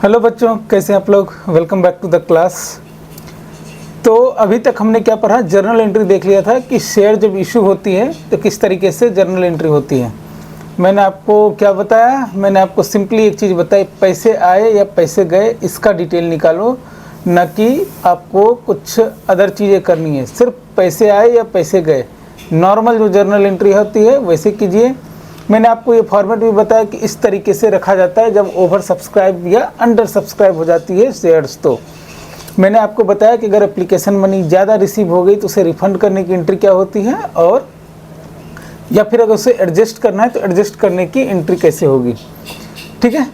Hello बच्चों, कैसे हैं आप लोग। Welcome back to the class. तो अभी तक हमने क्या पढ़ा, जर्नल एंट्री देख लिया था कि शेयर जब इशू होती है तो किस तरीके से जर्नल एंट्री होती है। मैंने आपको क्या बताया, मैंने आपको सिंपली एक चीज़ बताई, पैसे आए या पैसे गए इसका डिटेल निकालो, न कि आपको कुछ अदर चीज़ें करनी है। सिर्फ पैसे आए या पैसे गए, नॉर्मल जो जर्नल एंट्री होती है वैसे कीजिए। मैंने आपको ये फॉर्मेट भी बताया कि इस तरीके से रखा जाता है जब ओवर सब्सक्राइब या अंडर सब्सक्राइब हो जाती है शेयर्स। तो मैंने आपको बताया कि अगर एप्लीकेशन मनी ज़्यादा रिसीव हो गई तो उसे रिफ़ंड करने की एंट्री क्या होती है, और या फिर अगर उसे एडजस्ट करना है तो एडजस्ट करने की एंट्री कैसे होगी। ठीक है,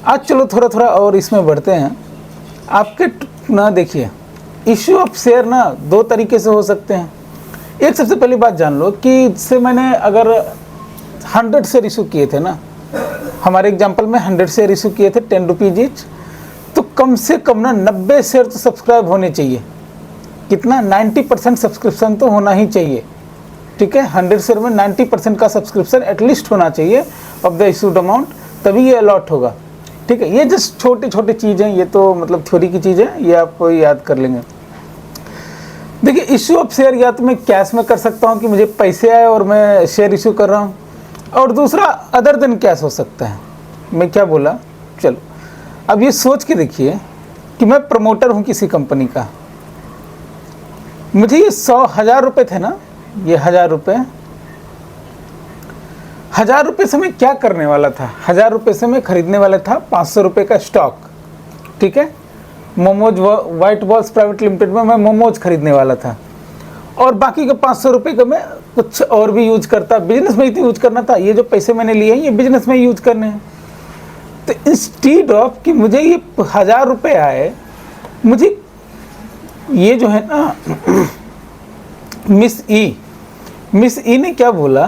आज चलो थोड़ा थोड़ा और इसमें बढ़ते हैं। आपके ना देखिए, इश्यू ऑफ शेयर ना दो तरीके से हो सकते हैं। एक सबसे पहली बात जान लो कि इससे मैंने अगर 100 शेयर इशू किए थे ना, हमारे एग्जाम्पल में 100 शेयर इशू किए थे 10 रुपीज़ ईच, तो कम से कम ना 90 शेयर तो सब्सक्राइब होने चाहिए। कितना, 90% सब्सक्रिप्शन तो होना ही चाहिए। ठीक है, 100 शेयर में 90% का सब्सक्रिप्शन एटलीस्ट होना चाहिए ऑफ द इशूड अमाउंट, तभी ये अलॉट होगा। ठीक है, ये जस्ट छोटी छोटी चीज़ें, ये तो मतलब थ्योरी की चीज़ है, ये आप याद कर लेंगे। देखिए, इशू ऑफ शेयर या तो मैं कैश में कर सकता हूँ कि मुझे पैसे आए और मैं शेयर इशू कर रहा हूँ, और दूसरा अदर देन कैश हो सकता है। मैं क्या बोला, चलो अब ये सोच के देखिए कि मैं प्रमोटर हूँ किसी कंपनी का, मुझे ये 100,000 रुपये थे ना, ये 1000 रुपये, 1000 रुपये से मैं क्या करने वाला था, 1000 रुपये से मैं खरीदने वाला था 500 रुपये का स्टॉक। ठीक है, momos white balls private limited में मैं मोमोज खरीदने वाला था, और बाकी के 500 रुपये का मैं कुछ और भी यूज करता, बिजनेस में ही यूज करना था। ये जो पैसे मैंने लिए हैं ये बिजनेस में यूज करने हैं। तो इंस्टीड ऑफ कि मुझे ये 1000 रुपये आए, मुझे ये जो है ना मिस ई ने क्या बोला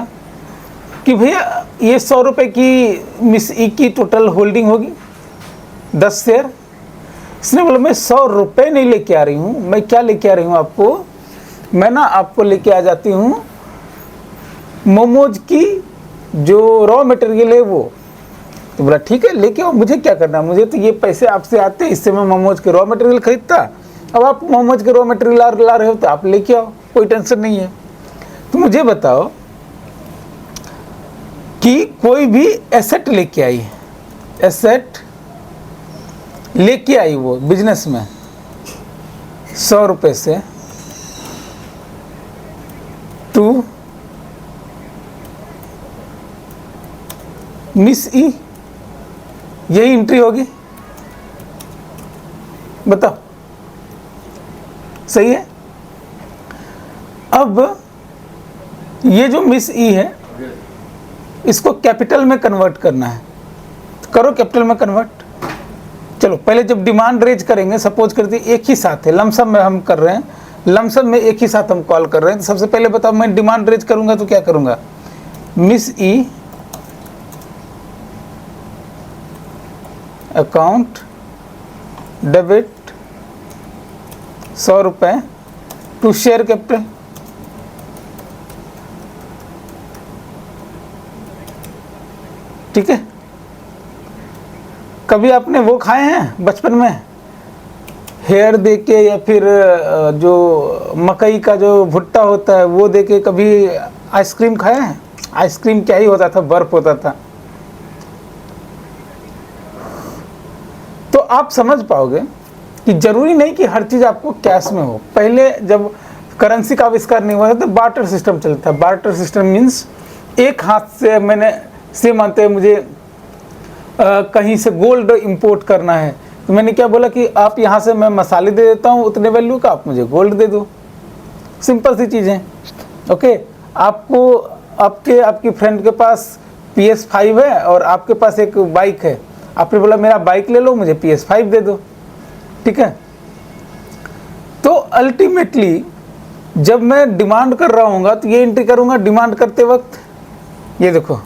कि भैया ये 100 रुपये की मिस ई की टोटल होल्डिंग होगी 10 शेयर। इसने बोला मैं 100 रुपये नहीं लेके आ रही हूँ, मैं क्या लेके आ रही हूँ आपको, मैं ना आपको लेके आ जाती हूँ मोमोज की जो रॉ मटेरियल है वो। तो बोला ठीक है लेके आओ, मुझे क्या करना, मुझे तो ये पैसे आपसे आते, इससे मैं मोमोज के रॉ मटेरियल खरीदता। अब आप मोमोज के रॉ मटेरियल ला रहे हो तो आप लेके आओ, कोई टेंशन नहीं है। तो मुझे बताओ कि कोई भी एसेट लेके आई, एसेट लेके आई वो बिजनेस में 100 रुपये से, टू मिस ई, यही एंट्री होगी। बताओ सही है। अब ये जो मिस ई है इसको कैपिटल में कन्वर्ट करना है, करो कैपिटल में कन्वर्ट। चलो पहले जब डिमांड रेज करेंगे, सपोज करते एक ही साथ है, लमसम में हम कर रहे हैं, लमसम में एक ही साथ हम कॉल कर रहे हैं। तो सबसे पहले बताओ मैं डिमांड रेज करूंगा तो क्या करूंगा, मिस ई अकाउंट डेबिट 100 रुपये टू शेयर कैपिटल। ठीक है, कभी आपने वो खाए हैं बचपन में, हेयर दे के, या फिर जो मकई का जो भुट्टा होता है वो दे के कभी आइसक्रीम खाया है? आइसक्रीम क्या ही होता था, बर्फ होता था। तो आप समझ पाओगे कि जरूरी नहीं कि हर चीज़ आपको कैश में हो। पहले जब करेंसी का आविष्कार नहीं हुआ था तो बार्टर सिस्टम चलता था। बार्टर सिस्टम मीन्स एक हाथ से मैंने से मानते हैं मुझे कहीं से गोल्ड इंपोर्ट करना है, तो मैंने क्या बोला कि आप यहाँ से मैं मसाले दे देता हूँ उतने वैल्यू का, आप मुझे गोल्ड दे दो। सिंपल सी चीज़ें। ओके, आपको आपकी फ्रेंड के पास PS5 है और आपके पास एक बाइक है, आपने बोला मेरा बाइक ले लो, मुझे PS5 दे दो। ठीक है, तो अल्टीमेटली जब मैं डिमांड कर रहा हूँगा तो ये एंट्री करूँगा डिमांड करते वक्त। ये देखो,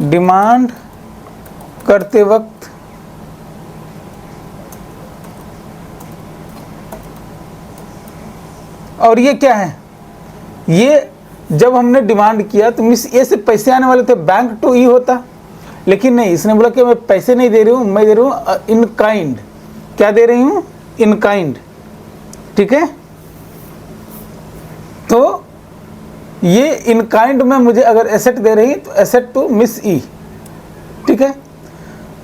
डिमांड करते वक्त और ये क्या है, ये जब हमने डिमांड किया तो मिस ए से पैसे आने वाले थे, बैंक टू ई होता, लेकिन नहीं, इसने बोला कि मैं पैसे नहीं दे रही हूँ, मैं दे रही हूँ इन काइंड। क्या दे रही हूँ? In kind. ठीक है, तो ये इन काइंड में मुझे अगर एसेट दे रही तो एसेट टू मिस ई। ठीक है,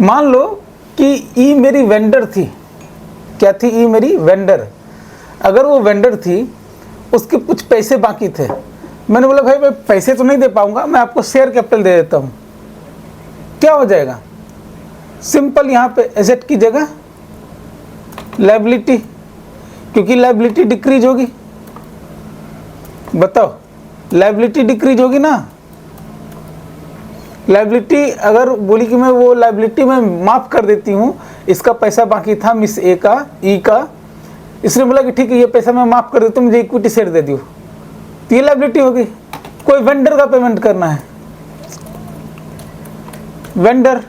मान लो कि ई मेरी वेंडर थी। क्या थी? ई मेरी वेंडर। अगर वो वेंडर थी, उसके कुछ पैसे बाकी थे, मैंने बोला भाई मैं पैसे तो नहीं दे पाऊंगा, मैं आपको शेयर कैपिटल दे देता हूं। क्या हो जाएगा? सिंपल, यहां पे एसेट की जगह लायबिलिटी, क्योंकि लायबिलिटी डिक्रीज होगी। बताओ, लायबिलिटी डिक्रीज होगी ना। लायबिलिटी अगर बोली कि मैं वो लायबिलिटी में माफ कर देती हूँ, इसका पैसा बाकी था मिस ए का, ई का, इसने बोला कि ठीक है ये पैसा मैं माफ कर देता हूँ, मुझे इक्विटी शेयर दे दियो, तो ये लायबिलिटी होगी। कोई वेंडर का पेमेंट करना है, वेंडर,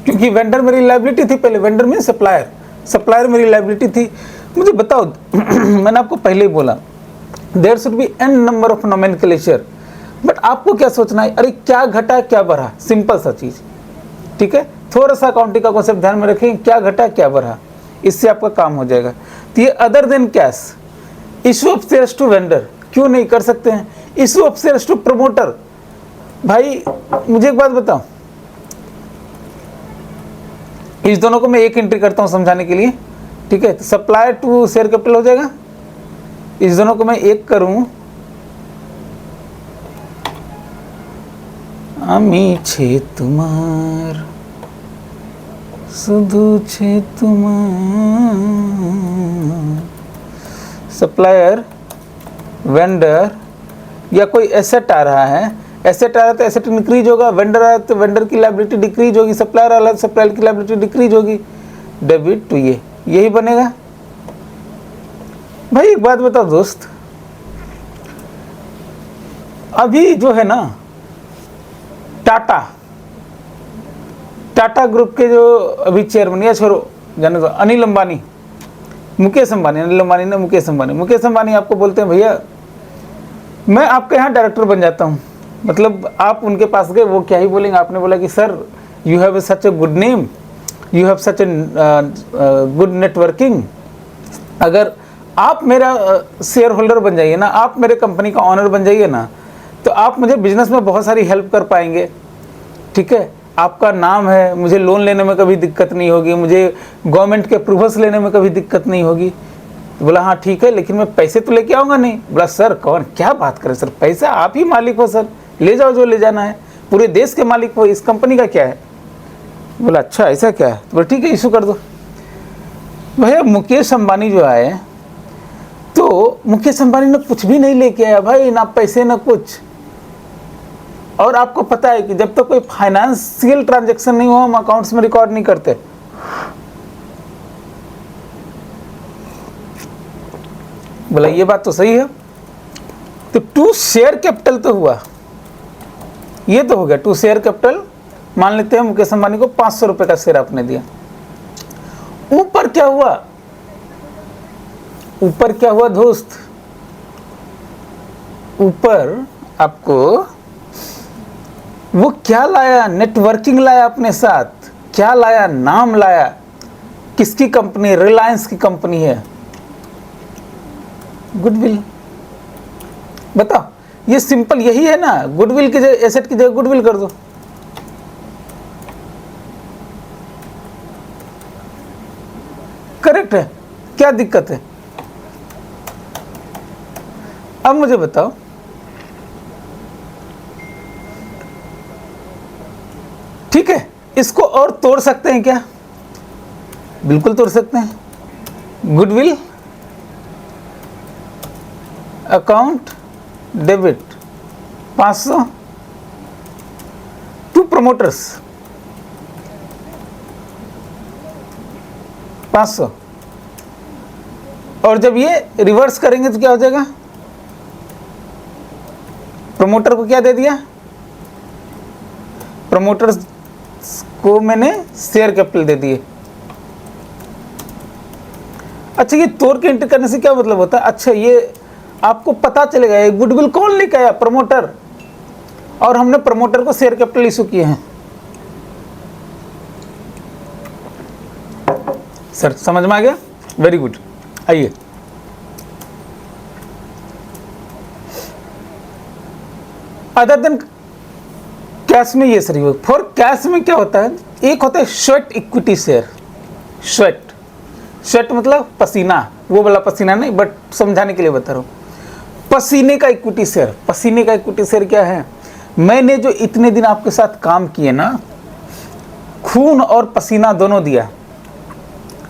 क्योंकि वेंडर मेरी लायबिलिटी थी पहले। वेंडर में सप्लायर, सप्लायर मेरी लायबिलिटी थी। मुझे बताओ मैंने आपको पहले ही बोला there should be an number of nomenclature, but आपको क्या सोचना है? अरे क्या घटा क्या बढ़ा, सिंपल सा चीज। ठीक है, थोड़ा सा अकाउंटिंग का कॉन्सेप्ट ध्यान में रखें, क्या घटा क्या बढ़ा, इससे आपका काम हो जाएगा। तो ये other than cash, issue of shares to vendor क्यों नहीं कर सकते हैं? Issue of shares to promoter, भाई मुझे एक बात बताओ, इस दोनों को मैं एक एंट्री करता हूं समझाने के लिए। ठीक है, तो सप्लायर टू शेयर कैपिटल हो जाएगा। इस दोनों को मैं एक करूं, আমি ছে তোমার শুধু ছে তোমার। सप्लायर, वेंडर, या कोई एसेट आ रहा है, एसेट आ रहा है तो एसेट इंक्रीज होगा, वेंडर आ रहा है तो वेंडर की लायबिलिटी डिक्रीज होगी, सप्लायर आ रहा है तो सप्लायर की लायबिलिटी डिक्रीज होगी। डेबिट टू ये, यही बनेगा। भाई एक बात बताओ दोस्त, अभी जो है ना टाटा ग्रुप के जो अभी चेयरमैन, या छोड़ो जाने दो, अनिल अंबानी, मुकेश अंबानी, अनिल अंबानी ने मुकेश अंबानी, मुकेश अंबानी आपको बोलते हैं भैया मैं आपके यहाँ डायरेक्टर बन जाता हूँ। मतलब आप उनके पास गए, वो क्या ही बोलेंगे, आपने बोला कि sir you have such a good name, you have such a good networking, अगर आप मेरा शेयर होल्डर बन जाइए ना, आप मेरे कंपनी का ऑनर बन जाइए ना, तो आप मुझे बिजनेस में बहुत सारी हेल्प कर पाएंगे। ठीक है, आपका नाम है, मुझे लोन लेने में कभी दिक्कत नहीं होगी, मुझे गवर्नमेंट के अप्रूवल्स लेने में कभी दिक्कत नहीं होगी। तो बोला हाँ ठीक है, लेकिन मैं पैसे तो लेके आऊँगा नहीं। बोला सर कौन, क्या बात करें सर, पैसा आप ही मालिक हो सर, ले जाओ जो ले जाना है, पूरे देश के मालिक हो, इस कंपनी का क्या है। बोला अच्छा ऐसा क्या है, तो बोला ठीक है इशू कर दो। भैया मुकेश अंबानी जो आए, तो मुकेश अंबानी ने कुछ भी नहीं लेके आया भाई, ना पैसे ना कुछ। और आपको पता है कि जब तक कोई फाइनेंशियल ट्रांजैक्शन नहीं हो हम अकाउंट्स में रिकॉर्ड नहीं करते। बोला ये बात तो सही है। तो टू शेयर कैपिटल तो हुआ, ये तो हो गया टू शेयर कैपिटल। मान लेते हैं मुकेश अंबानी को 500 रुपए का शेयर आपने दिया। ऊपर क्या हुआ, ऊपर क्या हुआ दोस्त, ऊपर आपको वो क्या लाया, नेटवर्किंग लाया अपने साथ, क्या लाया, नाम लाया। किसकी कंपनी, रिलायंस की कंपनी है, गुडविल। बताओ ये सिंपल यही है ना, गुडविल की जगह, एसेट की जगह गुडविल कर दो। करेक्ट है, क्या दिक्कत है। अब मुझे बताओ ठीक है, इसको और तोड़ सकते हैं क्या? बिल्कुल तोड़ सकते हैं। Goodwill account debit 500 to promoters 500, और जब ये रिवर्स करेंगे तो क्या हो जाएगा, प्रमोटर को क्या दे दिया, प्रमोटर्स को मैंने शेयर कैपिटल दे दिए। अच्छा ये तोड़ के एंटर करने से क्या मतलब होता है, अच्छा ये आपको पता चलेगा ये गुडविल कौन लेके आया, प्रमोटर, और हमने प्रमोटर को शेयर कैपिटल इशू किए हैं। सर समझ में आ गया, वेरी गुड। आइए अदर देन कैश में ये सर हो। फॉर कैश में क्या होता है, एक होता है स्वेट इक्विटी शेयर। स्वेट मतलब पसीना, वो वाला पसीना नहीं, बट समझाने के लिए बता रहा हूँ। पसीने का इक्विटी शेयर, पसीने का इक्विटी शेयर क्या है, मैंने जो इतने दिन आपके साथ काम किए ना, खून और पसीना दोनों दिया,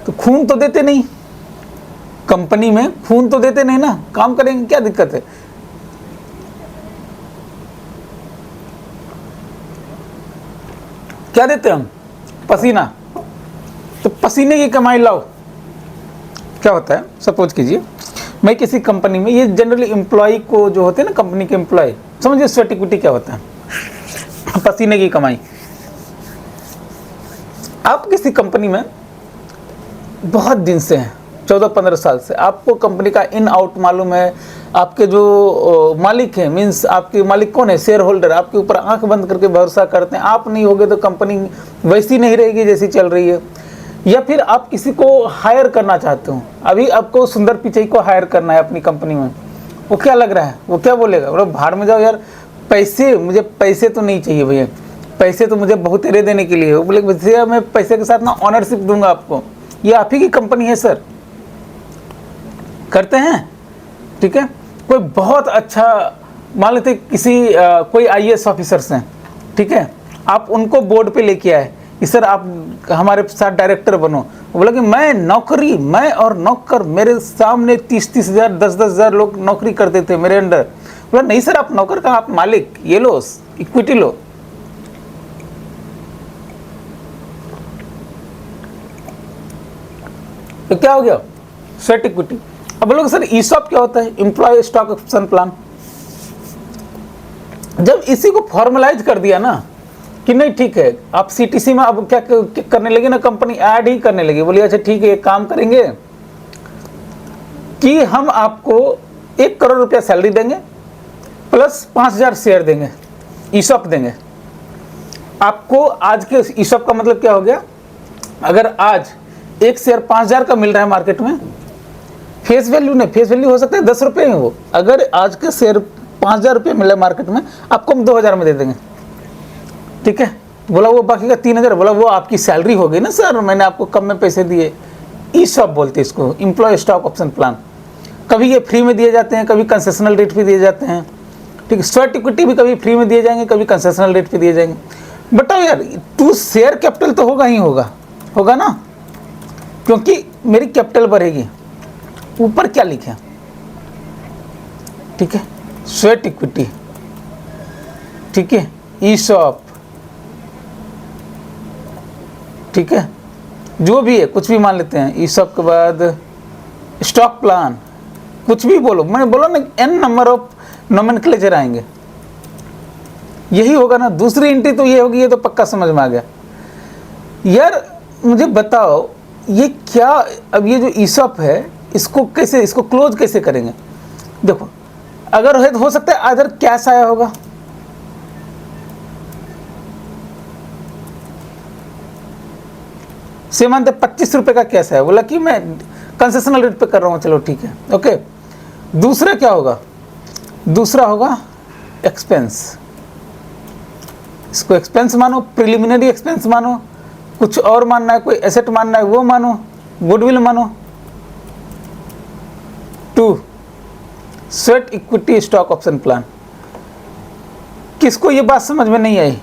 तो खून तो देते नहीं कंपनी में, खून तो देते नहीं ना, काम करेंगे क्या दिक्कत है। क्या देते हम, पसीना, तो पसीने की कमाई लाओ। क्या होता है, सपोज कीजिए मैं किसी कंपनी में, ये जनरली एम्प्लॉय को जो होते हैं ना कंपनी के एम्प्लॉय, समझिए स्वेट इक्विटी क्या होता है, पसीने की कमाई। आप किसी कंपनी में बहुत दिन से हैं, 14-15 साल से, आपको कंपनी का इन आउट मालूम है, आपके जो मालिक हैं, मीन्स आपके मालिक कौन है, शेयर होल्डर, आपके ऊपर आंख बंद करके भरोसा करते हैं। आप नहीं होगे तो कंपनी वैसी नहीं रहेगी जैसी चल रही है। या फिर आप किसी को हायर करना चाहते हो, अभी आपको सुंदर पिचई को हायर करना है अपनी कंपनी में, वो क्या लग रहा है, वो क्या बोलेगा, बोलो भाड़ में जाओ यार, पैसे, मुझे पैसे तो नहीं चाहिए भैया, पैसे तो मुझे बहुत तेरे देने के लिए है। वो बोले भैया मैं पैसे के साथ ना ऑनरशिप दूंगा आपको, ये आप ही की कंपनी है सर, करते हैं, ठीक है। कोई बहुत अच्छा, मान लेते किसी कोई IAS ऑफिसर्स हैं, ठीक है, आप उनको बोर्ड पे लेके आए कि सर आप हमारे साथ डायरेक्टर बनो। वो बोला कि मैं नौकरी, मैं और नौकर, मेरे सामने 30-30 हज़ार 10-10 हज़ार लोग नौकरी करते थे मेरे अंडर। बोला नहीं सर आप नौकर का, आप मालिक, ये लो इक्विटी लो। तो क्या हो गया, स्वेट इक्विटी। अब बोलोगे सर ईसॉप क्या होता है, एम्प्लॉय स्टॉक ऑप्शन प्लान। जब इसी को फॉर्मलाइज कर दिया ना कि नहीं ठीक है, आप CTC में अब क्या करने लगे ना, कंपनी ऐड ही करने लगी, बोलिए अच्छा ठीक है एक काम करेंगे कि हम आपको 1 करोड़ रुपया सैलरी देंगे प्लस 5,000 शेयर देंगे, ईसॉप देंगे आपको। आज के ईसॉप का मतलब क्या हो गया, अगर आज एक शेयर 5,000 का मिल रहा है मार्केट में, फेस वैल्यू नहीं, फेस वैल्यू हो सकता है 10 रुपये ही हो, अगर आज के शेयर 5,000 रुपये मिला मार्केट में, आपको हम 2,000 में दे देंगे, ठीक है। बोला वो बाकी का 3,000, बोला वो आपकी सैलरी हो गई ना सर, मैंने आपको कम में पैसे दिए। ईसॉप बोलते हैं इसको, एम्प्लॉय स्टॉक ऑप्शन प्लान। कभी ये फ्री में दिए जाते हैं, कभी कंसेशनल रेट पे दिए जाते हैं, ठीक है। स्वेट इक्विटी भी कभी फ्री में दिए जाएंगे, कभी कंसेशनल रेट पे दिए जाएंगे। बताओ यार, टू शेयर कैपिटल तो होगा ही होगा ना, क्योंकि मेरी कैपिटल बढ़ेगी। ऊपर क्या लिखे, ठीक है, स्वेट इक्विटी, ठीक है, ईसॉप, ठीक है, जो भी है कुछ भी मान लेते हैं। ईसॉप के बाद स्टॉक प्लान, कुछ भी बोलो, मैंने बोला ना n नंबर ऑफ नोमेनक्लेचर आएंगे, यही होगा ना। दूसरी एंट्री तो ये होगी, ये तो पक्का समझ में आ गया। यार मुझे बताओ ये क्या, अब ये जो ईसॉप है इसको कैसे, इसको क्लोज कैसे करेंगे। देखो अगर है तो हो सकता है अदर कैश आया होगा, से मानते 25 रुपए का कैश है, बोला कि मैं कंसेशनल रेट पे कर रहा हूँ, चलो ठीक है, ओके। दूसरा क्या होगा, दूसरा होगा एक्सपेंस, इसको एक्सपेंस मानो, प्रिलिमिनरी एक्सपेंस मानो, कुछ और मानना है, कोई एसेट मानना है वो मानो, गुडविल मानो। 2 sweat equity stock option plan. किसको ये बात समझ में नहीं आई,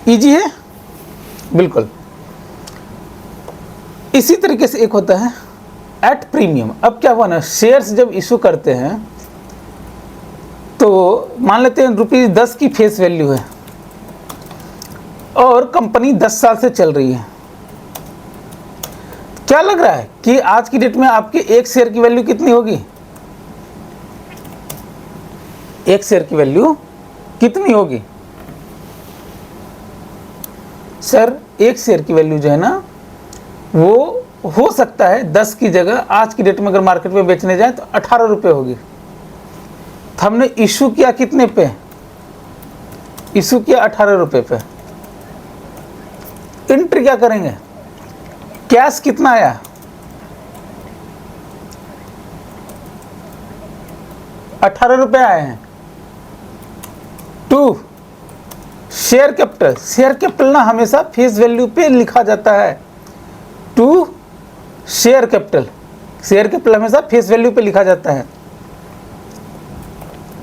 इजी है बिल्कुल। इसी तरीके से एक होता है एट प्रीमियम। अब क्या हुआ ना, शेयर्स जब इशू करते हैं तो मान लेते हैं ₹10 की फेस वैल्यू है और कंपनी 10 साल से चल रही है। क्या लग रहा है कि आज की डेट में आपके एक शेयर की वैल्यू कितनी होगी, एक शेयर की वैल्यू कितनी होगी सर? एक शेयर की वैल्यू जो है ना वो हो सकता है 10 की जगह आज की डेट में अगर मार्केट में बेचने जाए तो 18 रुपये होगी। तो हमने इशू किया कितने पे, इशू किया 18 रुपये पे, एंट्री क्या करेंगे, कैश कितना आया, 18 रुपये आए हैं। 2 शेयर कैपिटल, शेयर कैपिटल ना हमेशा फेस वैल्यू पे लिखा जाता है। 2 शेयर कैपिटल, शेयर कैपिटल हमेशा फेस वैल्यू पे लिखा जाता है।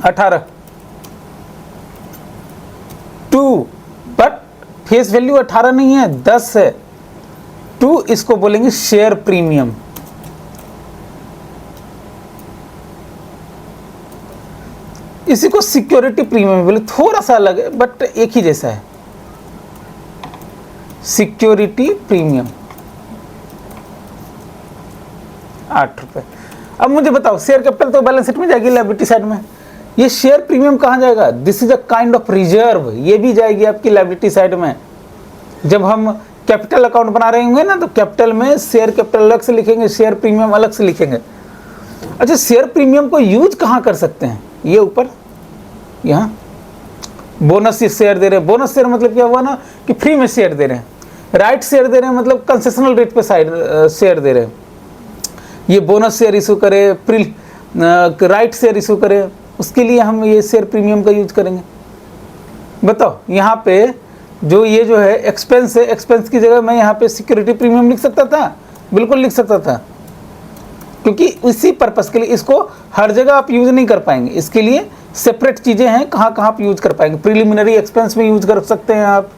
18 2 बट फेस वैल्यू 18 नहीं है, 10 है। 2 इसको बोलेंगे शेयर प्रीमियम। इसी को सिक्योरिटी प्रीमियम बोले, थोड़ा सा अलग है बट एक ही जैसा है। सिक्योरिटी प्रीमियम 8 रुपये। अब मुझे बताओ, शेयर कैपिटल तो बैलेंस शीट में जाएगी, लायबिलिटी साइड में। ये शेयर प्रीमियम कहाँ जाएगा, this is a kind of reserve, ये भी जाएगी आपकी लायबिलिटी साइड में। जब हम कैपिटल अकाउंट बना रहे होंगे ना, तो कैपिटल में शेयर कैपिटल अलग से लिखेंगे, शेयर प्रीमियम अलग से लिखेंगे। अच्छा, शेयर प्रीमियम को यूज कहाँ कर सकते हैं, ये ऊपर यहाँ बोनस शेयर दे रहे हैं। बोनस शेयर मतलब क्या हुआ ना कि फ्री में शेयर दे रहे हैं। राइट शेयर दे रहे हैं मतलब कंसेशनल रेट पे शेयर दे रहे हैं। ये बोनस शेयर इशू करे, राइट शेयर इशू करे, उसके लिए हम ये शेयर प्रीमियम का यूज करेंगे। बताओ, यहाँ पे जो ये जो है एक्सपेंस है, एक्सपेंस की जगह मैं यहाँ पे सिक्योरिटी प्रीमियम लिख सकता था, बिल्कुल लिख सकता था, क्योंकि इसी पर्पस के लिए इसको हर जगह आप यूज नहीं कर पाएंगे। इसके लिए सेपरेट चीज़ें हैं, कहाँ कहाँ आप यूज कर पाएंगे। प्रिलिमिनरी एक्सपेंस में यूज कर सकते हैं आप,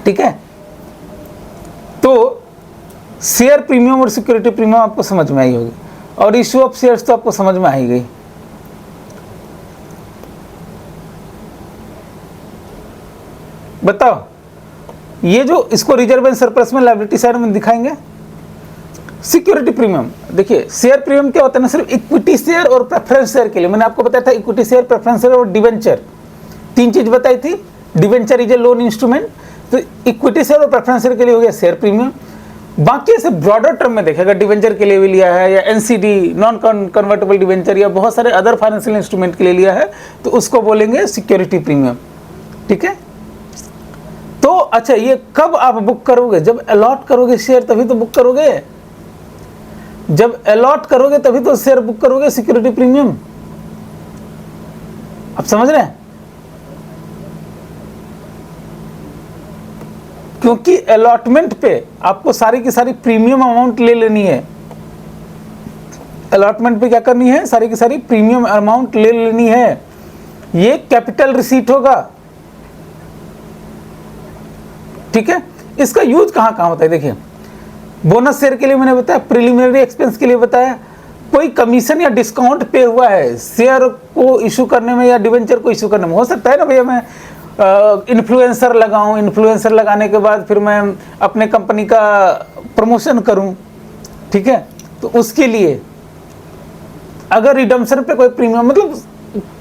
ठीक है। तो शेयर प्रीमियम और सिक्योरिटी प्रीमियम आपको समझ में आई होगी, और इशू ऑफ शेयर्स तो आपको समझ में आई गई। बताओ, ये जो इसको रिजर्व एंड सरप्लस में लायबिलिटी साइड में दिखाएंगे। सिक्योरिटी प्रीमियम, देखिए शेयर प्रीमियम क्या होता है ना, सिर्फ इक्विटी शेयर और प्रेफरेंस शेयर के लिए। मैंने आपको बताया था इक्विटी शेयर, प्रेफरेंस शेयर और डिवेंचर, 3 चीज बताई थी। Debenture is a loan instrument, तो इक्विटी शेयर और प्रेफरेंस शेयर के लिए हो गया शेयर प्रीमियम। बाकी ऐसे ब्रॉडर टर्म में देखेगा, डिवेंचर के लिए भी लिया है, या एनसीडी नॉन कन्वर्टेबल डिवेंचर, या बहुत सारे अदर फाइनेंशियल इंस्ट्रूमेंट के लिए लिया है, तो उसको बोलेंगे सिक्योरिटी प्रीमियम, ठीक है। तो अच्छा, ये कब आप बुक करोगे, जब अलॉट करोगे शेयर तभी तो बुक करोगे। जब अलॉट करोगे तभी तो शेयर बुक करोगे सिक्योरिटी प्रीमियम। आप समझ रहे हैं, क्योंकि अलॉटमेंट पे आपको सारी की सारी प्रीमियम अमाउंट ले लेनी है। अलॉटमेंट पे क्या करनी है, सारी की सारी प्रीमियम अमाउंट ले लेनी है। ये कैपिटल रिसीट होगा, ठीक है। इसका यूज कहाँ कहाँ होता है, देखिए बोनस शेयर के लिए मैंने बताया, प्रिलिमिनरी एक्सपेंस के लिए बताया, कोई कमीशन या डिस्काउंट पे हुआ है शेयर को इशू करने में या डिवेंचर को इशू करने में। हो सकता है ना भैया, मैं इन्फ्लुएंसर लगाऊं, इन्फ्लुएंसर लगाने के बाद फिर मैं अपने कंपनी का प्रमोशन करूं, ठीक है। तो उसके लिए अगर रिडम्पशन पे कोई प्रीमियम, मतलब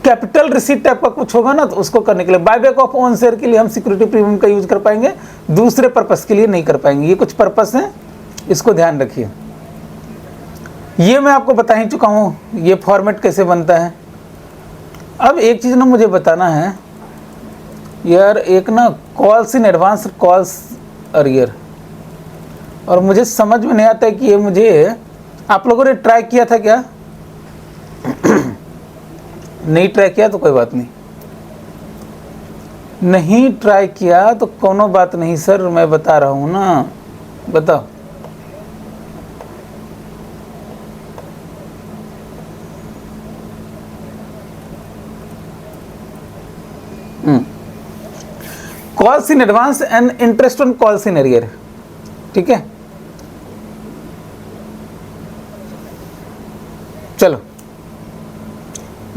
कैपिटल रिसीट टाइप का कुछ होगा ना, तो उसको करने के लिए बायबैक ऑफ ओन शेयर के लिए हम सिक्योरिटी प्रीमियम का यूज कर पाएंगे, दूसरे पर्पस के लिए नहीं कर पाएंगे। ये कुछ पर्पस हैं, इसको ध्यान रखिए। ये मैं आपको बता ही चुका हूँ ये फॉर्मेट कैसे बनता है। अब एक चीज़ ना मुझे बताना है यार, एक ना calls in advance, calls earlier, और मुझे समझ में नहीं आता है कि ये मुझे, आप लोगों ने ट्राई किया था क्या? नहीं ट्राई किया तो कोई बात नहीं, नहीं ट्राई किया तो कोनो बात नहीं सर, मैं बता रहा हूँ ना, बताओ। Calls in advance and interest on calls in arrear, ठीक है। चलो,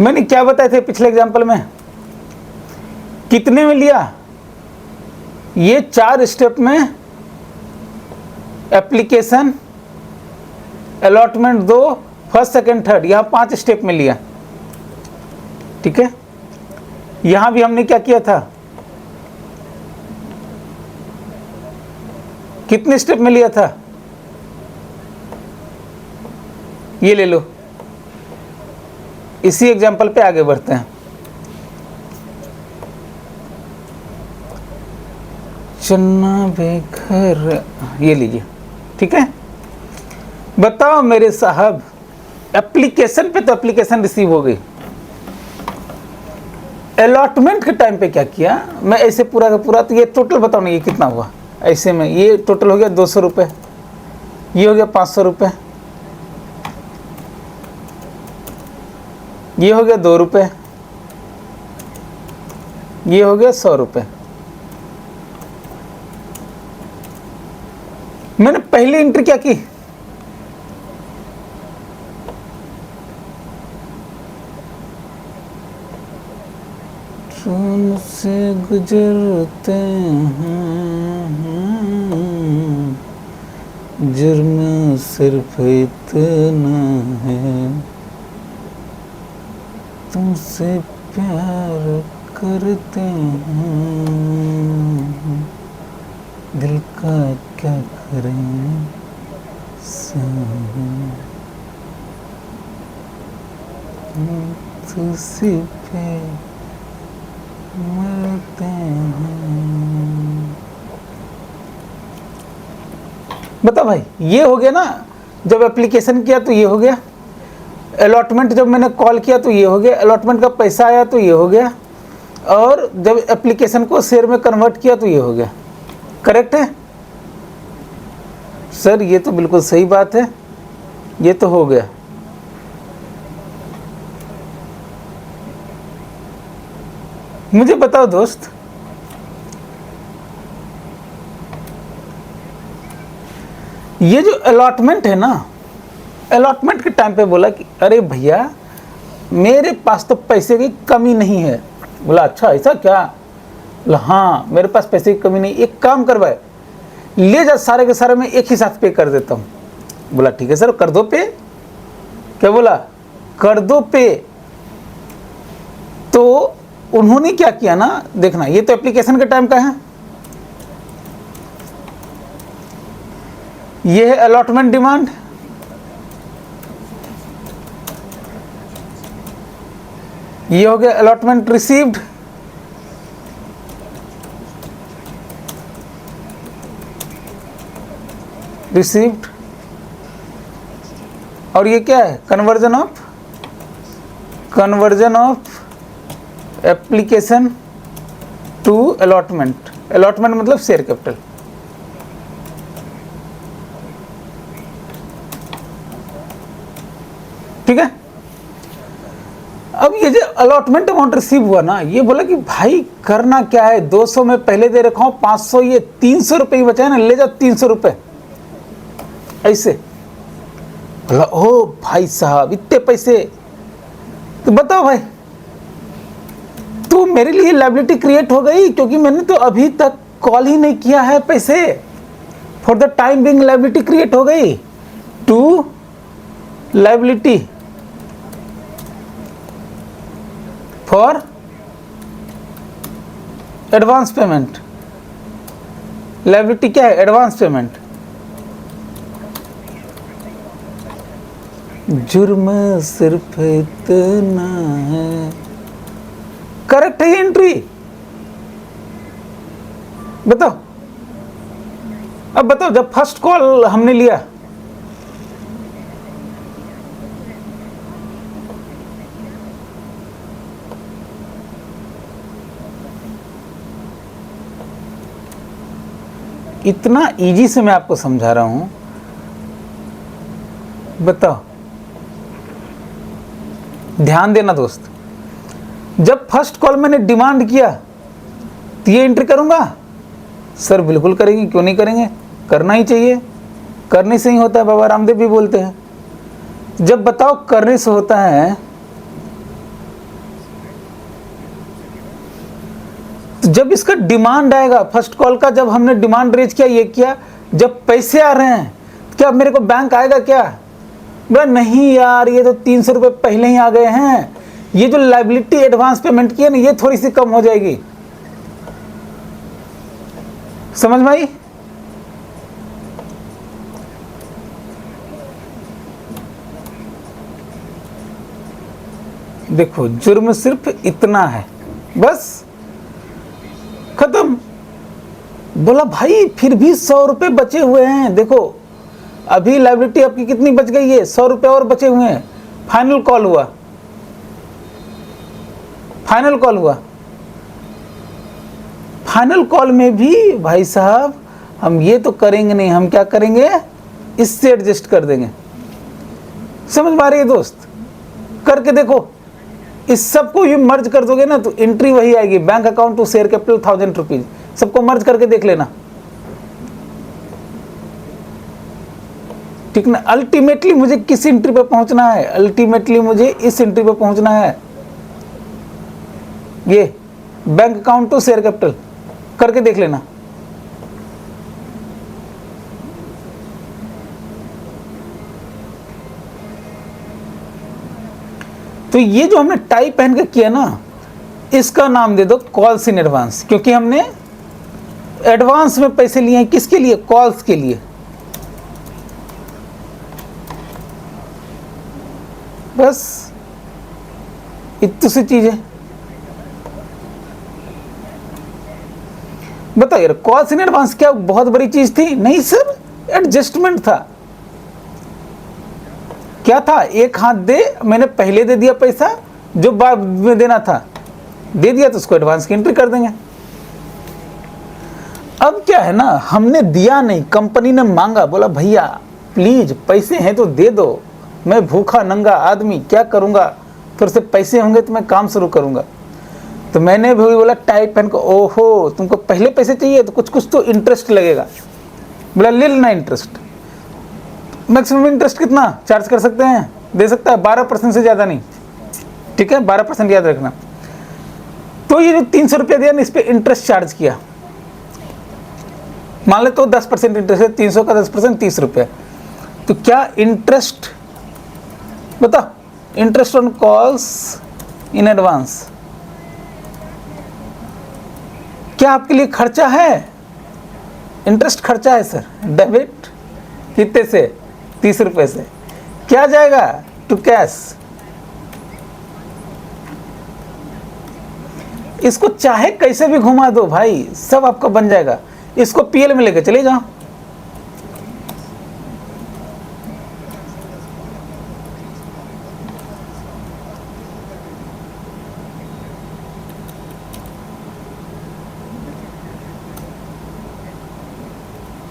मैंने क्या बताए थे पिछले एग्जांपल में, कितने में लिया, ये 4 स्टेप में, application, allotment 2, first second third, यहां 5 स्टेप में लिया, ठीक है। यहां भी हमने क्या किया था, कितने स्टेप में लिया था, ये ले लो। इसी एग्जाम्पल पे आगे बढ़ते हैं। चन्ना बेघर, ये लीजिए, ठीक है। बताओ मेरे साहब, एप्लीकेशन पे तो एप्लीकेशन रिसीव हो गई, अलॉटमेंट के टाइम पे क्या किया मैं, ऐसे पूरा का पूरा, तो ये टोटल बताओ ना ये कितना हुआ। ऐसे में ये टोटल हो गया 200 रुपये, ये हो गया 500 रुपये, ये हो गया 2 रुपये, ये हो गया 100 रुपये। मैंने पहली एंट्री क्या की, ट्रेन से गुजरते हैं, जुर्म सिर्फ इतना है, तुमसे प्यार करते हैं, दिल का क्या करें तुझसे पे मरते हैं। बता भाई, ये हो गया ना, जब एप्लीकेशन किया तो ये हो गया, अलॉटमेंट जब मैंने कॉल किया तो ये हो गया, अलॉटमेंट का पैसा आया तो ये हो गया, और जब एप्लीकेशन को शेयर में कन्वर्ट किया तो ये हो गया। करेक्ट है सर? ये तो बिल्कुल सही बात है, ये तो हो गया। मुझे बताओ दोस्त, ये जो अलॉटमेंट है ना, अलॉटमेंट के टाइम पे बोला कि अरे भैया मेरे पास तो पैसे की कमी नहीं है। बोला अच्छा ऐसा क्या? बोला हाँ मेरे पास पैसे की कमी नहीं, एक काम कर भाई, ले जा सारे के सारे मैं एक ही साथ पे कर देता हूँ। बोला ठीक है सर कर दो पे। क्या बोला? कर दो पे। तो उन्होंने क्या किया ना, देखना ये तो एप्लीकेशन के टाइम का है, ये है अलॉटमेंट डिमांड, ये हो गया अलॉटमेंट रिसीव्ड, रिसीव्ड, और ये क्या है? Conversion of application to allotment. Allotment मतलब शेयर कैपिटल। ठीक है। अब ये जो अलॉटमेंट अमाउंट रिसीव हुआ ना, ये बोला कि भाई करना क्या है, 200 में पहले दे रखा हूं, 500 ये 300 रुपए ही बचा है ना, ले जाओ 300 रुपए ऐसे। बोला ओ भाई साहब इतने पैसे, तो बताओ भाई, तो मेरे लिए लायबिलिटी क्रिएट हो गई, क्योंकि मैंने तो अभी तक कॉल ही नहीं किया है पैसे। For the time being liability create हो गई to liability for advance payment. Liability क्या है? Advance payment. जुर्म सिर्फ इतना है। करेक्ट है ये एंट्री? बताओ। अब बताओ, जब फर्स्ट कॉल हमने लिया, इतना इजी से मैं आपको समझा रहा हूं, बताओ। ध्यान देना दोस्त, जब फर्स्ट कॉल मैंने डिमांड किया तो ये एंट्री करूंगा? सर बिल्कुल करेंगे, क्यों नहीं करेंगे, करना ही चाहिए, करने से ही होता है, बाबा रामदेव भी बोलते हैं। जब बताओ करने से होता है, तो जब इसका डिमांड आएगा, फर्स्ट कॉल का जब हमने डिमांड रेज किया, ये किया, जब पैसे आ रहे हैं, क्या मेरे को बैंक आएगा क्या? बोला नहीं यार, ये तो 300 रुपये पहले ही आ गए हैं, ये जो लायबिलिटी एडवांस पेमेंट की है ना, ये थोड़ी सी कम हो जाएगी। समझ में आई? देखो जुर्म सिर्फ इतना है, बस खत्म। बोला भाई फिर भी 100 रुपये बचे हुए हैं, देखो अभी लायबिलिटी आपकी कितनी बच गई है, 100 रुपये और बचे हुए हैं। फाइनल कॉल हुआ, फाइनल कॉल हुआ। फाइनल कॉल में भी भाई साहब हम ये तो करेंगे नहीं, हम क्या करेंगे, इससे एडजस्ट कर देंगे। समझ पा रही है दोस्त? करके देखो, इस सबको ये मर्ज कर दोगे ना तो एंट्री वही आएगी, bank account to share capital 1000 rupees. सबको मर्ज करके देख लेना, ठीक ना। अल्टीमेटली मुझे किस एंट्री पे पहुंचना है, अल्टीमेटली मुझे इस एंट्री पे पहुंचना है, ये bank account to share capital. करके देख लेना। तो ये जो हमने टाई पहन के किया ना, इसका नाम दे दो कॉल्स इन एडवांस, क्योंकि हमने एडवांस में पैसे लिए हैं। किसके लिए? कॉल्स के लिए। बस इतनी सी चीज है। बताओ यार, कॉल्स इन एडवांस क्या बहुत बड़ी चीज थी? नहीं सर, एडजस्टमेंट था। क्या था? एक हाथ दे, मैंने पहले दे दिया पैसा, जो बाद में देना था दे दिया, तो उसको एडवांस की एंट्री कर देंगे। अब क्या है ना, हमने दिया नहीं, कंपनी ने मांगा, बोला भैया प्लीज पैसे हैं तो दे दो, मैं भूखा नंगा आदमी क्या करूंगा, फिर से पैसे होंगे तो मैं काम शुरू करूंगा। तो मैंने भी बोला टाई पहन को, ओहो तुमको पहले पैसे चाहिए तो कुछ कुछ तो इंटरेस्ट लगेगा। बोला ले लेना इंटरेस्ट। मैक्सिमम इंटरेस्ट कितना चार्ज कर सकते हैं? दे सकता है 12% से ज़्यादा नहीं, ठीक है, 12% याद रखना। तो ये जो 300 रुपया दिया ना, इस पर इंटरेस्ट चार्ज किया। मान ले तो 10% इंटरेस्ट है, 300 का 10% 30 रुपया। तो क्या इंटरेस्ट, बता, interest on calls in advance क्या आपके लिए खर्चा है? इंटरेस्ट खर्चा है सर। डेबिट कितने से? 30 रुपए से। क्या जाएगा? To cash. इसको चाहे कैसे भी घुमा दो भाई, सब आपका बन जाएगा। इसको पीएल में लेके चले जाओ।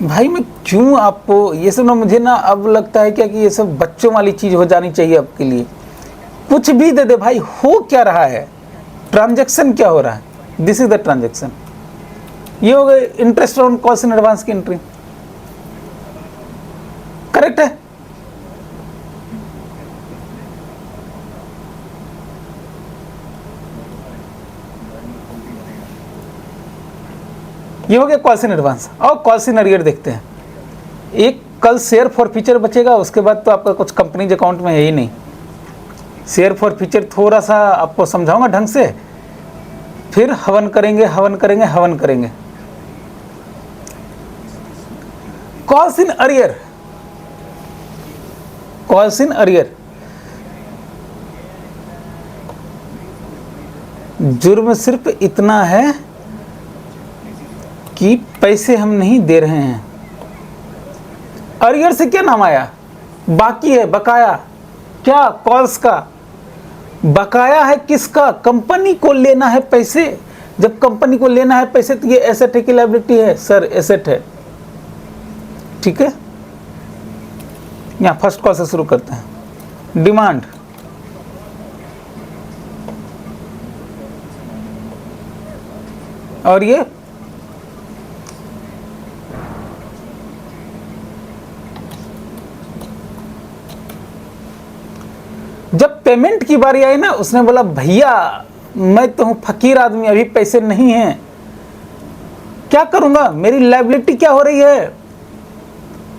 भाई मैं क्यों आपको ये सब ना, मुझे ना अब लगता है क्या कि ये सब बच्चों वाली चीज़ हो जानी चाहिए आपके लिए। कुछ भी दे दे भाई, हो क्या रहा है, ट्रांजैक्शन क्या हो रहा है, दिस इज द ट्रांजैक्शन। ये हो गए interest on calls in advance की एंट्री, करेक्ट है। ये हो गया कॉल्स इन एडवांस। और कॉल्स इन अरियर देखते हैं। एक कल शेयर फॉर फ्यूचर बचेगा, उसके बाद तो आपका कुछ कंपनीज अकाउंट में है ही नहीं। शेयर फॉर फ्यूचर थोड़ा सा आपको समझाऊंगा ढंग से, फिर हवन करेंगे, हवन करेंगे, हवन करेंगे। Calls in arrear, calls in arrear, जुर्म सिर्फ इतना है कि पैसे हम नहीं दे रहे हैं। अरियर से क्या नाम आया? बाकी है, बकाया। क्या? कॉल्स का बकाया है। किसका? कंपनी को लेना है पैसे। जब कंपनी को लेना है पैसे तो ये एसेट है कि लायबिलिटी है? सर एसेट है, ठीक है। यहां फर्स्ट कॉल से शुरू करते हैं। डिमांड, और ये जब पेमेंट की बारी आई ना, उसने बोला भैया मैं तो हूं फकीर आदमी, अभी पैसे नहीं हैं, क्या करूंगा, मेरी लायबिलिटी क्या हो रही है,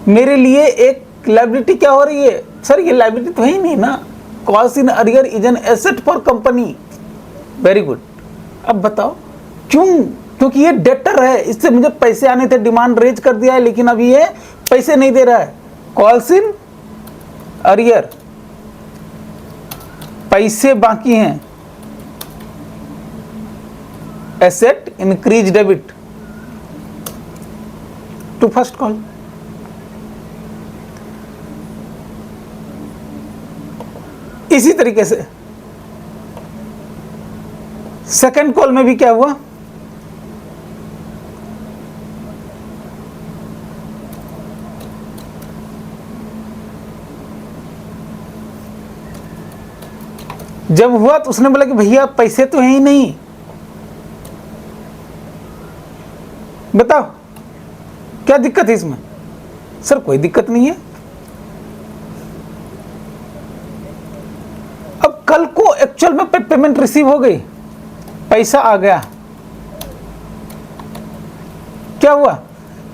मेरे लिए एक लायबिलिटी क्या हो रही है। सर ये लायबिलिटी तो है ही नहीं ना। Calls in arrear is an asset for company. Very good. अब बताओ क्यों? क्योंकि ये डेटर है, इससे मुझे पैसे आने थे, डिमांड रेज कर दिया है, लेकिन अभी ये पैसे नहीं दे रहा है। कॉल्स इन अरियर, पैसे बाकी हैं। Asset increase debit, to first call. इसी तरीके से सेकंड कॉल में भी क्या हुआ, जब हुआ तो उसने बोला कि भैया पैसे तो हैं ही नहीं, बताओ क्या दिक्कत है इसमें। सर कोई दिक्कत नहीं है। अब कल को एक्चुअल में पेमेंट रिसीव हो गई, पैसा आ गया, क्या हुआ,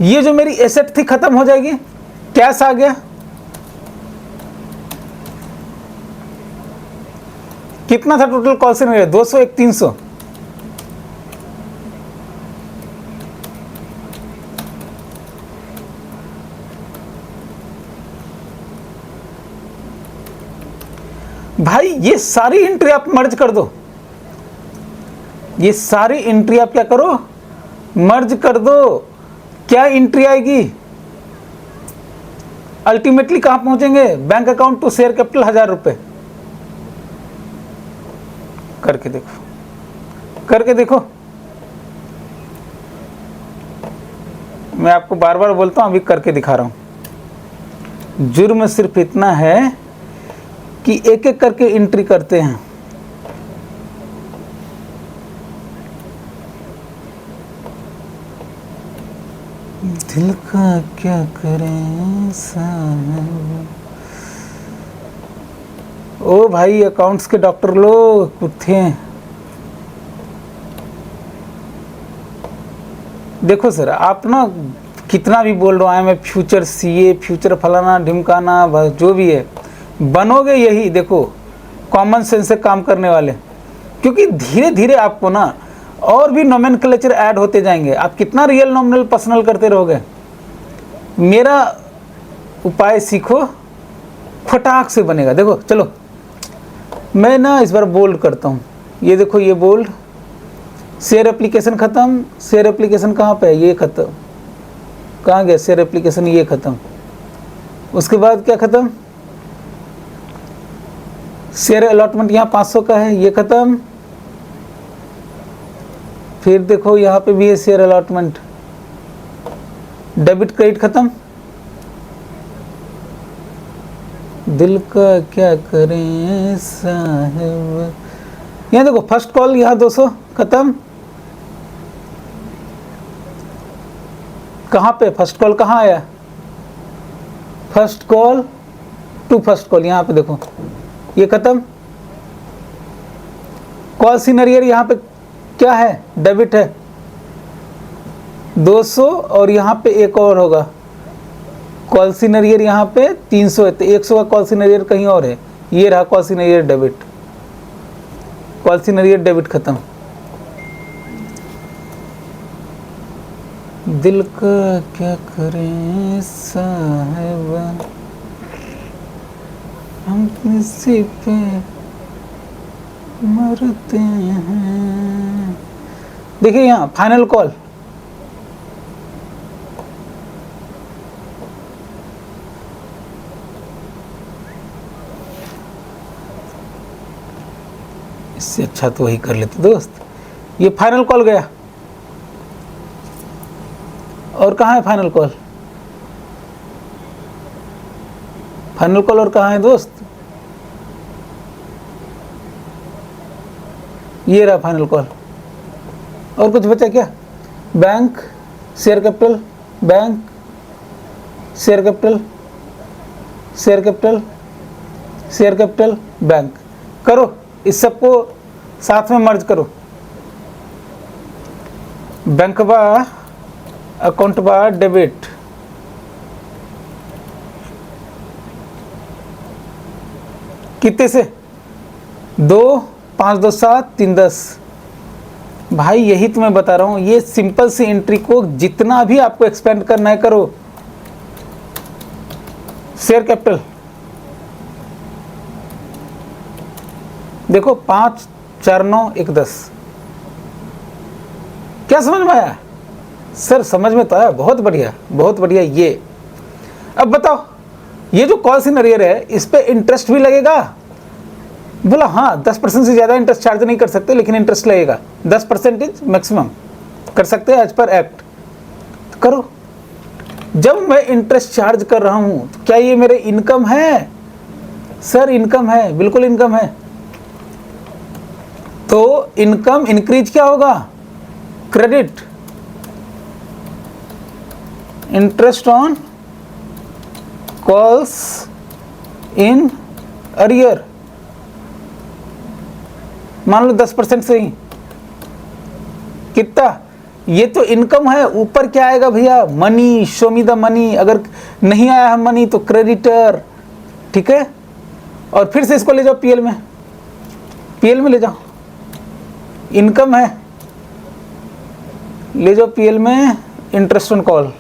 ये जो मेरी एसेट थी खत्म हो जाएगी, कैश आ गया। कितना था टोटल कॉल से मेरे, 200 एक 300। भाई ये सारी एंट्री आप मर्ज कर दो, ये सारी एंट्री आप क्या करो, मर्ज कर दो। क्या एंट्री आएगी, अल्टीमेटली कहां पहुंचेंगे, bank account to share capital 1000 रुपए। करके देखो, करके देखो। मैं आपको बार बार बोलता हूं, अभी करके दिखा रहा हूं। जुर्म सिर्फ इतना है कि एक एक करके एंट्री करते हैं। दिल का क्या करें साहब। ओ भाई अकाउंट्स के डॉक्टर लोग उठे। देखो सर, आप ना कितना भी बोल रहा है मैं फ्यूचर सीए, फ्यूचर फलाना ढिमकाना, बस जो भी है बनोगे यही। देखो कॉमन सेंस से काम करने वाले, क्योंकि धीरे धीरे आपको ना और भी नोमेनक्लेचर ऐड होते जाएंगे। आप कितना रियल नॉमिनल पर्सनल करते रहोगे। मेरा उपाय सीखो, फटाक से बनेगा। देखो चलो मैं ना इस बार बोल्ड करता हूँ, ये देखो ये बोल्ड। शेयर एप्लीकेशन ख़त्म, शेयर एप्लीकेशन कहाँ पे है, ये ख़त्म, कहाँ गया शेयर एप्लीकेशन, ये ख़त्म। उसके बाद क्या ख़त्म, शेयर अलॉटमेंट यहाँ 500 का है, ये ख़त्म। फिर देखो यहाँ पे भी है शेयर अलॉटमेंट। डेबिट क्रेडिट ख़त्म। दिल का क्या करें साहब। यहाँ देखो फर्स्ट कॉल, यहाँ 200 ख़त्म। कहाँ पे फर्स्ट कॉल कहाँ आया, first call to first call, यहाँ पे देखो ये ख़त्म। कॉल सीनरियर यहाँ पे क्या है, डेबिट है 200, और यहाँ पे एक और होगा कॉल सीनरियर, यहाँ पे 300 है, तो 100 का कॉल सीनरियर कहीं और है। ये रहा कॉल सीनरियर डेबिट, कॉल सीनरियर डेबिट ख़त्म। दिल का क्या करें साहब, हम किसी पे मरते हैं। देखिए यहाँ फाइनल कॉल, इससे अच्छा तो वही कर लेते दोस्त। ये फाइनल कॉल गया, और कहाँ है फाइनल कॉल, फाइनल कॉल और कहाँ है दोस्त, ये रहा फाइनल कॉल। और कुछ बचा क्या, bank share capital, bank share capital, share capital, share capital, bank. करो इस सबको साथ में मर्ज करो। बैंक बा अकाउंट बा डेबिट, कितने से 2 5 2 7 3 10। भाई यही तो मैं बता रहा हूँ, ये सिंपल सी एंट्री को जितना भी आपको एक्सपेंड करना है करो। शेयर कैपिटल देखो 5 4 9 1 10। क्या समझ में आया, सर समझ में तो आया, बहुत बढ़िया बहुत बढ़िया। ये अब बताओ, ये जो कॉल्स इन अरियर है इस पे इंटरेस्ट भी लगेगा? बोला हाँ, 10% से ज़्यादा इंटरेस्ट चार्ज नहीं कर सकते, लेकिन इंटरेस्ट लगेगा 10% मैक्सिमम कर सकते हैं एज पर एक्ट। तो करो। जब मैं इंटरेस्ट चार्ज कर रहा हूँ तो क्या ये मेरे इनकम है? सर इनकम है, बिल्कुल इनकम है। तो इनकम इंक्रीज क्या होगा? Credit, interest on calls in arrear, मान लो 10% से ही कितना, ये तो इनकम है। ऊपर क्या आएगा भैया? Money, show me the money. अगर नहीं आया है मनी तो क्रेडिटर, ठीक है। और फिर से इसको ले जाओ पीएल में, पीएल में ले जाओ, इनकम है, ले जाओ पीएल में इंटरेस्ट ऑन कॉल।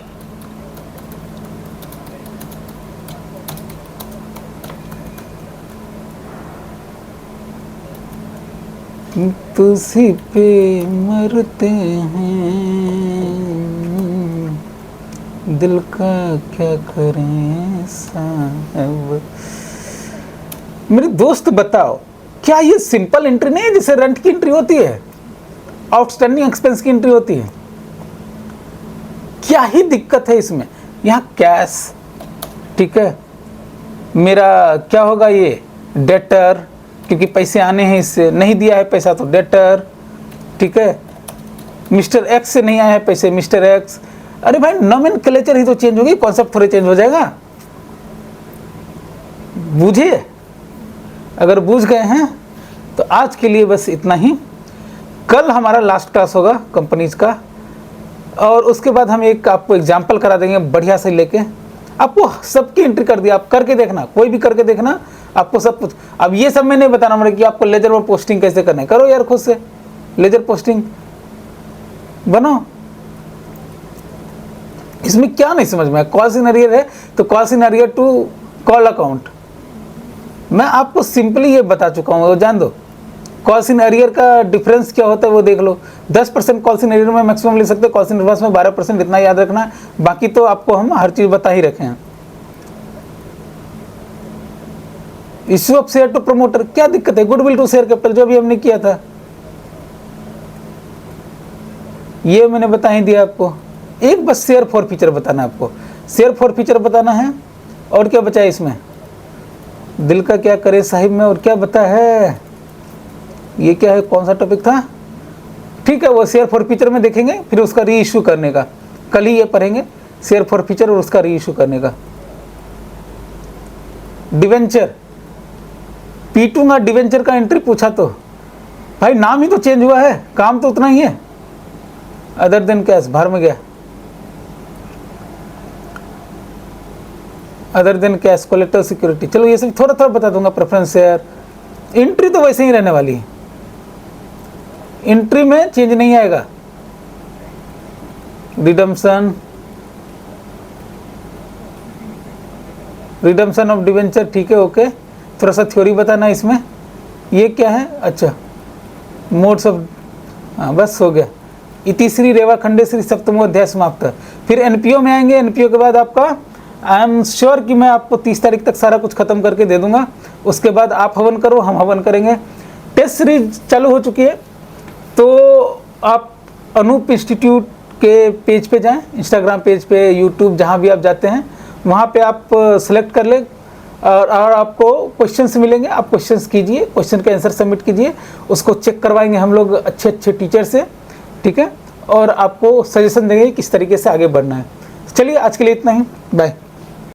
तुझी पे मरते हैं, दिल का क्या करें साहब। मेरे दोस्त बताओ, क्या ये सिंपल एंट्री नहीं है जिसे रेंट की एंट्री होती है, आउटस्टैंडिंग एक्सपेंस की एंट्री होती है? क्या ही दिक्कत है इसमें? यहाँ कैश, ठीक है, मेरा क्या होगा ये डेटर, क्योंकि पैसे आने हैं इससे, नहीं दिया है पैसा तो डेटर, ठीक है। मिस्टर एक्स से नहीं आया है पैसे, मिस्टर एक्स। अरे भाई नोमेनक्लेचर ही तो चेंज होगी, कॉन्सेप्ट थोड़े चेंज हो जाएगा। बूझे? अगर बूझ गए हैं तो आज के लिए बस इतना ही। कल हमारा लास्ट क्लास होगा कंपनीज का, और उसके बाद हम एक आपको एग्जाम्पल करा देंगे बढ़िया से लेके। आपको सबकी एंट्री कर दिया, आप करके देखना, कोई भी करके देखना, आपको सब कुछ। अब ये सब मैं नहीं बताना मुझे कि आपको लेजर पर पोस्टिंग कैसे करना है, करो यार खुद से लेजर पोस्टिंग बनो। इसमें क्या नहीं समझ में? कॉल्स इन अरियर है तो calls in arrear to call account, मैं आपको सिंपली ये बता चुका हूँ, वो जान दो। कॉल्स इन अरियर का डिफरेंस क्या होता है वो देख लो। 10% कॉल्स इन अरियर में मैक्सिमम ले सकते हैं, कॉल्स इन एडवांस में 12%, इतना याद रखना है। बाकी तो आपको हम हर चीज़ बता ही रखे हैं। Issue of share to promoter, क्या दिक्कत है? गुडविल टू शेयर कैपिटल, जो भी हमने किया था ये मैंने बता ही दिया आपको। एक बस शेयर फॉर फीचर बताना है आपको, शेयर फॉर फीचर बताना है। और क्या बचा है इसमें? दिल का क्या करे साहिब में, और क्या बता है? ये क्या है, कौन सा टॉपिक था? ठीक है, वो शेयर फॉर फीचर में देखेंगे, फिर उसका री इशू करने का। कल ही ये पढ़ेंगे शेयर फॉर फीचर और उसका री इशू करने का। डिवेंचर, P2 का डिवेंचर का एंट्री पूछा तो भाई नाम ही तो चेंज हुआ है, काम तो उतना ही है। अदर देन कैश बाहर में गया, other than cash, collector security, चलो ये सब थोड़ा थोड़ा बता दूंगा। प्रेफरेंस शेयर, एंट्री तो वैसे ही रहने वाली है, एंट्री में चेंज नहीं आएगा। रिडम्पशन, रिडम्पशन ऑफ डिवेंचर, ठीक है, ओके। थोड़ा सा थ्योरी बताना इसमें, ये क्या है? अच्छा, मोड्स ऑफ, हाँ बस हो गया। इतिश्री रेवा खंडेश्री सप्तमो अध्याय समाप्त। फिर एनपीओ में आएंगे। एनपीओ के बाद आपका, आई एम श्योर कि मैं आपको 30 तारीख तक सारा कुछ खत्म करके दे दूंगा। उसके बाद आप हवन करो, हम हवन करेंगे। टेस्ट सीरीज चालू हो चुकी है, तो आप अनूप इंस्टीट्यूट के पेज पे जाएं, इंस्टाग्राम पेज पे, यूट्यूब, जहाँ भी आप जाते हैं वहाँ पे आप सेलेक्ट कर लें, और आपको क्वेश्चंस मिलेंगे। आप क्वेश्चंस कीजिए, क्वेश्चन के आंसर सबमिट कीजिए, उसको चेक करवाएंगे हम लोग अच्छे अच्छे टीचर से, ठीक है, और आपको सजेशन देंगे किस तरीके से आगे बढ़ना है। चलिए आज के लिए इतना ही, बाय।